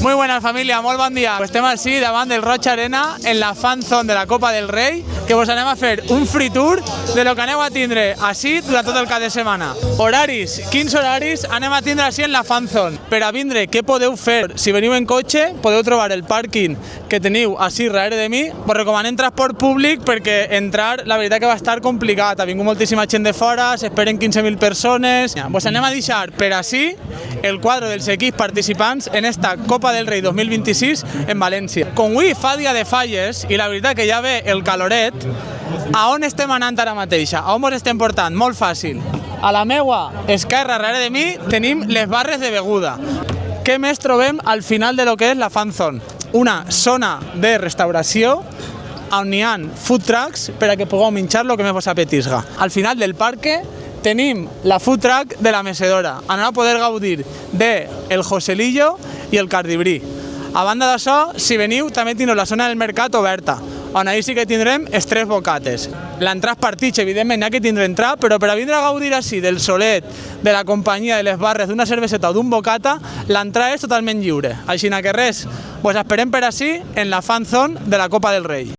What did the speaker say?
Muy buenas, família, molt bon dia. Estem així davant del Roig Arena en la fan zone de la Copa del Rei, que vos anem a fer un free tour de lo que aneu a tindre així durant tot el cap de setmana. Horaris, quins horaris anem a tindre així en la fan zone. Per a vindre, què podeu fer? Si veniu en cotxe, podeu trobar el pàrquing que teniu així darrere de mi. Vos recomanem transport públic perquè entrar, la veritat que va estar complicat. Ha vingut moltíssima gent de fora, s'esperen 15.000 persones. Vos anem a deixar per així el quadre dels equips participants en esta Copa del Rei 2026 en València. Com avui fa dia de falles i la veritat que ja ve el caloret, a on estem anant ara mateixa? A on vos estem portant? Molt fàcil. A la meua esquerra, darrere de mi, tenim les barres de beguda. Què més trobem al final de lo que és la fan zone? Una zona de restauració on hi ha food trucks per a que pugueu menjar lo que més vos apetisga. Al final del parque tenim la food truck de la mecedora. Anem a poder gaudir de el Joselillo i el Cardibrí. A banda d'això, si veniu, també tindreu la zona del mercat oberta, on ahir sí que tindrem els 3 bocates. L'entrada partits, evidentment, n'hi ha que tindre entrar, però per a vindre a gaudir així del solet, de la companyia, de les barres, d'una cerveseta o d'un bocata, l'entrada és totalment lliure. Així que res, vos esperem per així en la fan zone de la Copa del Rei.